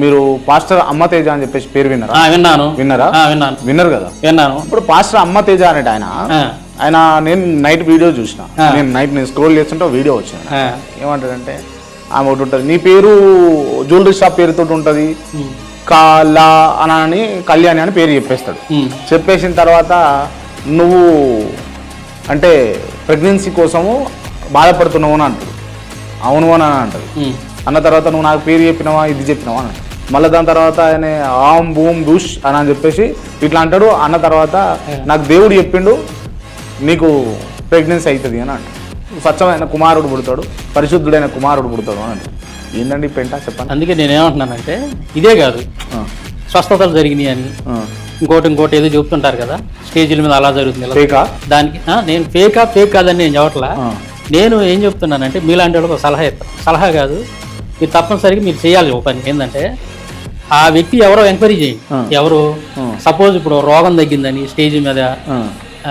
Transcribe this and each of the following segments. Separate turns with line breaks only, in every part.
మీరు పాస్టర్ అమ్మ తేజ అని చెప్పేసి పేరు విన్నారా?
విన్నాను.
విన్నారా?
విన్నాను.
విన్నారు కదా?
విన్నాను.
ఇప్పుడు పాస్టర్ అమ్మ తేజ అనేట ఆయన నేను నైట్ వీడియో చూసిన. నేను స్క్రోల్ చేస్తుంటే వీడియో వచ్చింది. ఏమంటాడంటే ఆమె ఒకటి ఉంటుంది, నీ పేరు జ్యువెలరీ షాప్ పేరుతో ఉంటుంది కాలా అని కళ్యాణి అని పేరు చెప్పేస్తాడు. చెప్పేసిన తర్వాత నువ్వు అంటే ప్రెగ్నెన్సీ కోసము బాధపడుతున్నావు అని అంటాడు. అవును అని అంటాడు. అన్న తర్వాత నువ్వు నాకు పేరు చెప్పినావా ఇది చెప్పినావా అని మళ్ళీ దాని తర్వాత ఆయన ఆమ్ బూమ్ దూష్ అని చెప్పేసి ఇట్లా అంటాడు. అన్న తర్వాత నాకు దేవుడు చెప్పిండు నీకు ప్రెగ్నెన్సీ అవుతుంది అని అంటాడు. స్వచ్ఛమైన కుమారుడు పుడతాడు, పరిశుద్ధుడైన కుమారుడు పుడతాడు అని అంటాడు. ఏంటండి పెంట చెప్పండి.
అందుకే నేనేమంటున్నానంటే ఇదే కాదు స్వస్థతలు జరిగినాయి అని ఇంకోటి ఏదో చెప్తుంటారు కదా స్టేజీల మీద అలా జరుగుతుంది దానికి నేను ఫేక్ కాదని నేను చెప్పట్లా. నేను ఏం చెప్తున్నానంటే మీలాంటి వాళ్ళకి సలహా ఇస్తాను. సలహా కాదు, మీరు తప్పనిసరిగా మీరు చేయాలి ఒక పని. ఏంటంటే ఆ వ్యక్తి ఎవరో ఎంక్వైరీ చేయండి. ఎవరు సపోజ్ ఇప్పుడు రోగం తగ్గిందని స్టేజ్ మీద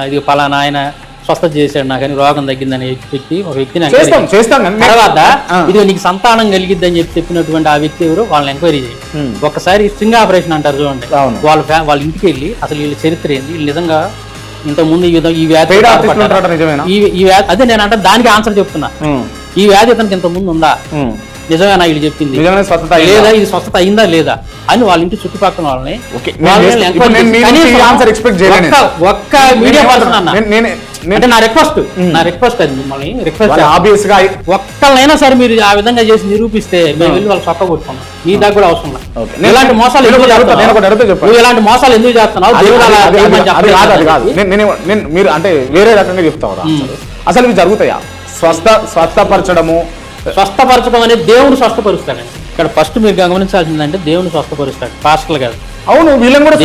ఇది పలానా ఆయన స్వస్థత చేశాడు నాకని రోగం తగ్గిందని వ్యక్తి ఒక వ్యక్తిని తర్వాత ఇది నీకు సంతానం కలిగిద్దని చెప్పినటువంటి ఆ వ్యక్తి ఎవరు వాళ్ళని ఎంక్వైరీ చేయండి. ఒకసారి స్ట్రింగ్ ఆపరేషన్ అంటారు చూడండి, వాళ్ళ ఇంటికి వెళ్ళి అసలు వీళ్ళ చరిత్ర ఏంది, వీళ్ళు నిజంగా ఇంతకుముందు ఈ వ్యాధి అదే నేను అంటే దానికి ఆన్సర్ చెప్తున్నా. ఈ వ్యాధి ఇతనికి ఇంత ముందు ఉందా, నిజమేనా వీళ్ళు చెప్పింది, లేదా ఇది స్వస్థత అయిందా లేదా అని వాళ్ళ ఇంటి చుట్టుపక్కల వాళ్ళని ఒక్క మీడియా పర్సన్ అన్న అంటే నా రిక్వెస్ట్ అది మిమ్మల్ని ఒక్కళ్ళైనా సరే మీరు ఆ విధంగా చేసి నిరూపిస్తే మేము వెళ్ళి వాళ్ళు చొక్క కొట్టుకున్నాం. మీ దగ్గర కూడా అవసరం లేదు. ఇలాంటి మోసాలు ఇలాంటి మోసాలు ఎందుకు చేస్తున్నావు?
మీరు అంటే వేరే రకంగా చెప్తావు. అసలు ఇవి జరుగుతాయా?
స్వస్థపరచడం అనేది దేవుడు స్వస్థపరుస్తాడండి. ఇక్కడ ఫస్ట్ మీరు గమనించాల్సిందంటే దేవుని స్వస్థపరుస్తాడు, పాస్టర్లు కాదు.
అవును, వీళ్ళని కూడా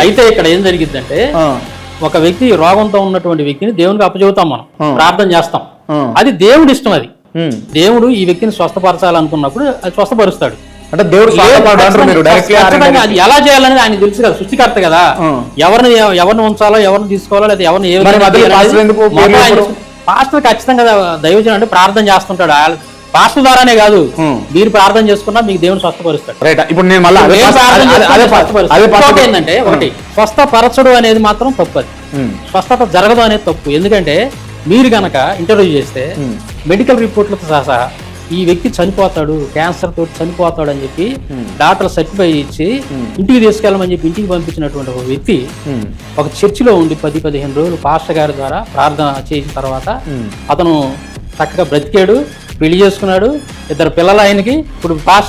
అయితే ఇక్కడ ఏం జరిగిద్దంటే ఒక వ్యక్తి రోగంతో ఉన్నటువంటి వ్యక్తిని దేవునికి అప్పచెబుతాం, మనం ప్రార్థన చేస్తాం. అది దేవుడి ఇష్టం. అది దేవుడు ఈ వ్యక్తిని స్వస్థపరచాలనుకున్నప్పుడు అది స్వస్థపరుస్తాడు.
అంటే దేవుడు
అది ఎలా చేయాలనేది ఆయన తెలుసు కదా, సృష్టికర్త కదా. ఎవరిని ఉంచాలో ఎవరిని తీసుకోవాలో లేదా ఎవరిని పాస్టర్ ఖచ్చితంగా దైవజనం అంటే ప్రార్థన చేస్తుంటాడు. పాస్టర్ ద్వారానే కాదు, మీరు ప్రార్థన చేసుకున్నా మీకు దేవుడు స్వస్థపరుస్తాడు. ఏంటంటే ఒకటి స్వస్థపరచడం అనేది మాత్రం తప్పు. అది స్వస్థత జరగదు అనేది తప్పు. ఎందుకంటే మీరు గనక ఇంటర్వ్యూ చేస్తే మెడికల్ రిపోర్ట్లతో సహా ఈ వ్యక్తి చనిపోతాడు, క్యాన్సర్ తోటి చనిపోతాడు అని చెప్పి డాక్టర్ సర్టిఫై ఇచ్చి ఇంటికి తీసుకెళ్ళమని చెప్పి ఇంటికి పంపించినటువంటి ఒక వ్యక్తి ఒక చర్చిలో ఉండి 10-15 రోజులు పాస్టర్ గారి ద్వారా ప్రార్థన చేసిన తర్వాత అతను చక్కగా బ్రతికాడు, పెళ్లి చేసుకున్నాడు, 2 పిల్లలు ఆయనకి. ఇప్పుడు పాస్టర్